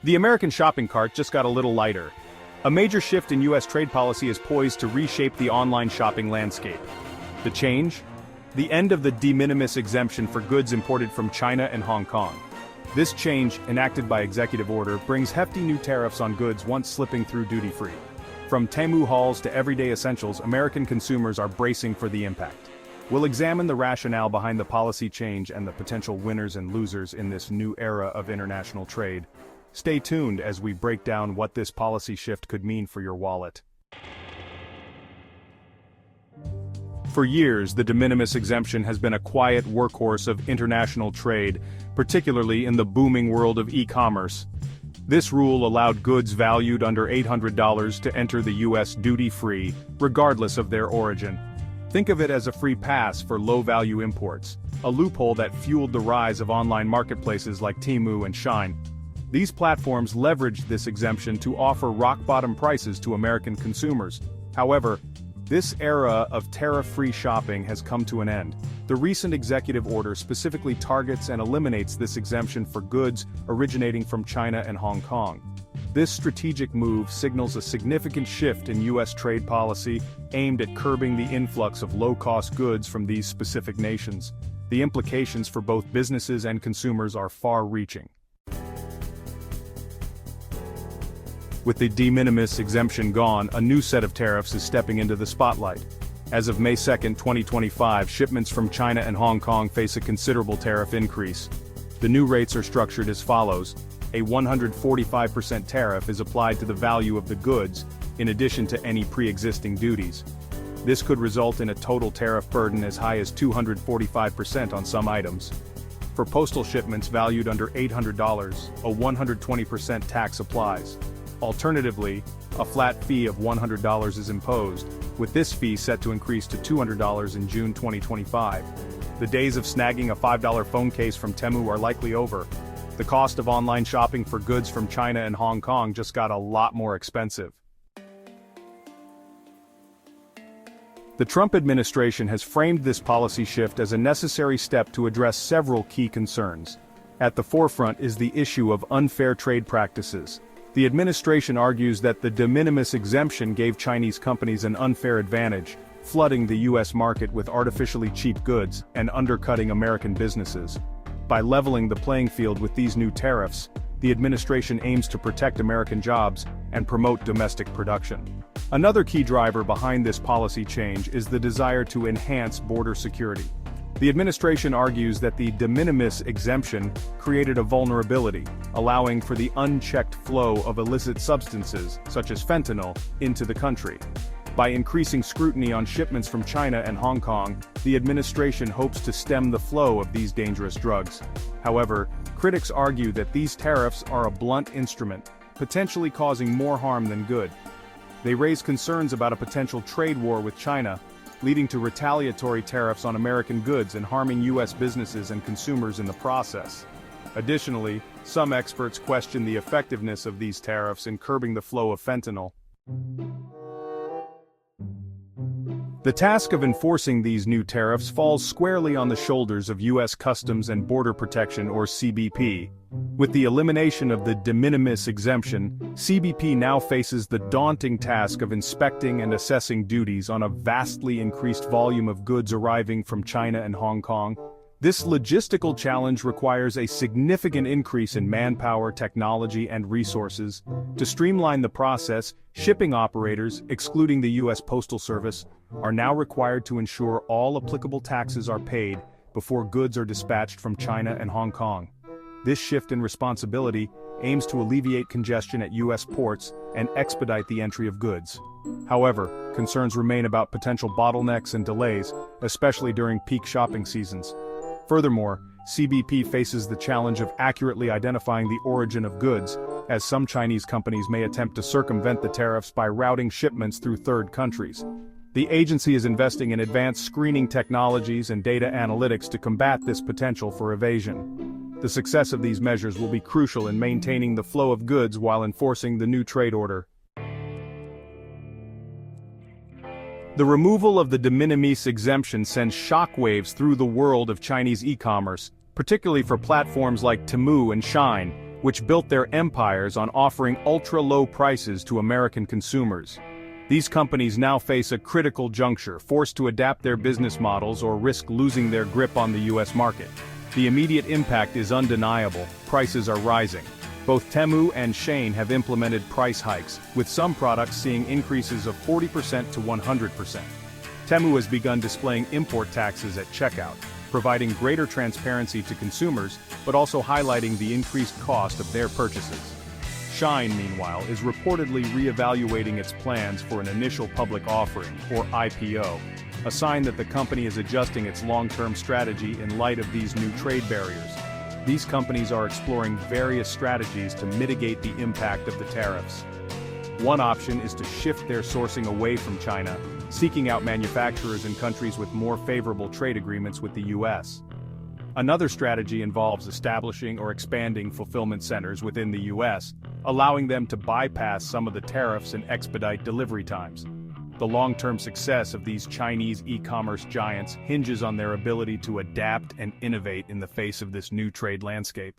The American shopping cart just got a little lighter. A major shift in U.S. trade policy is poised to reshape the online shopping landscape. The change? The end of the de minimis exemption for goods imported from China and Hong Kong. This change, enacted by executive order, brings hefty new tariffs on goods once slipping through duty-free. From Temu hauls to everyday essentials, American consumers are bracing for the impact. We'll examine the rationale behind the policy change and the potential winners and losers in this new era of international trade. Stay tuned as we break down what this policy shift could mean for your wallet. For years, the de minimis exemption has been a quiet workhorse of international trade, particularly in the booming world of e-commerce. This rule allowed goods valued under $800 to enter the U.S. duty-free, regardless of their origin. Think of it as a free pass for low-value imports, a loophole that fueled the rise of online marketplaces like Temu and SHEIN. These platforms leveraged this exemption to offer rock-bottom prices to American consumers. However, this era of tariff-free shopping has come to an end. The recent executive order specifically targets and eliminates this exemption for goods originating from China and Hong Kong. This strategic move signals a significant shift in U.S. trade policy aimed at curbing the influx of low-cost goods from these specific nations. The implications for both businesses and consumers are far-reaching. With the de minimis exemption gone, a new set of tariffs is stepping into the spotlight. As of May 2, 2025, shipments from China and Hong Kong face a considerable tariff increase. The new rates are structured as follows. A 145% tariff is applied to the value of the goods, in addition to any pre-existing duties. This could result in a total tariff burden as high as 245% on some items. For postal shipments valued under $800, a 120% tax applies. Alternatively, a flat fee of $100 is imposed, with this fee set to increase to $200 in June 2025. The days of snagging a $5 phone case from Temu are likely over. The cost of online shopping for goods from China and Hong Kong just got a lot more expensive. The Trump administration has framed this policy shift as a necessary step to address several key concerns. At the forefront is the issue of unfair trade practices. The administration argues that the de minimis exemption gave Chinese companies an unfair advantage, flooding the U.S. market with artificially cheap goods and undercutting American businesses. By leveling the playing field with these new tariffs, the administration aims to protect American jobs and promote domestic production. Another key driver behind this policy change is the desire to enhance border security. The administration argues that the de minimis exemption created a vulnerability, allowing for the unchecked flow of illicit substances, such as fentanyl, into the country. By increasing scrutiny on shipments from China and Hong Kong, the administration hopes to stem the flow of these dangerous drugs. However, critics argue that these tariffs are a blunt instrument, potentially causing more harm than good. They raise concerns about a potential trade war with China, leading to retaliatory tariffs on American goods and harming U.S. businesses and consumers in the process. Additionally, some experts question the effectiveness of these tariffs in curbing the flow of fentanyl. The task of enforcing these new tariffs falls squarely on the shoulders of U.S. Customs and Border Protection, or CBP. With the elimination of the de minimis exemption, CBP now faces the daunting task of inspecting and assessing duties on a vastly increased volume of goods arriving from China and Hong Kong. This logistical challenge requires a significant increase in manpower, technology, and resources. To streamline the process, shipping operators, excluding the U.S. Postal Service, are now required to ensure all applicable taxes are paid before goods are dispatched from China and Hong Kong. This shift in responsibility aims to alleviate congestion at U.S. ports and expedite the entry of goods. However, concerns remain about potential bottlenecks and delays, especially during peak shopping seasons. Furthermore, CBP faces the challenge of accurately identifying the origin of goods, as some Chinese companies may attempt to circumvent the tariffs by routing shipments through third countries. The agency is investing in advanced screening technologies and data analytics to combat this potential for evasion. The success of these measures will be crucial in maintaining the flow of goods while enforcing the new trade order. The removal of the de minimis exemption sends shockwaves through the world of Chinese e-commerce, particularly for platforms like Temu and SHEIN, which built their empires on offering ultra-low prices to American consumers. These companies now face a critical juncture, forced to adapt their business models or risk losing their grip on the US market. The immediate impact is undeniable: prices are rising. Both Temu and SHEIN have implemented price hikes, with some products seeing increases of 40% to 100%. Temu has begun displaying import taxes at checkout, providing greater transparency to consumers, but also highlighting the increased cost of their purchases. SHEIN, meanwhile, is reportedly re-evaluating its plans for an initial public offering, or IPO, a sign that the company is adjusting its long-term strategy in light of these new trade barriers. These companies are exploring various strategies to mitigate the impact of the tariffs. One option is to shift their sourcing away from China, seeking out manufacturers in countries with more favorable trade agreements with the US. Another strategy involves establishing or expanding fulfillment centers within the US, allowing them to bypass some of the tariffs and expedite delivery times. The long-term success of these Chinese e-commerce giants hinges on their ability to adapt and innovate in the face of this new trade landscape.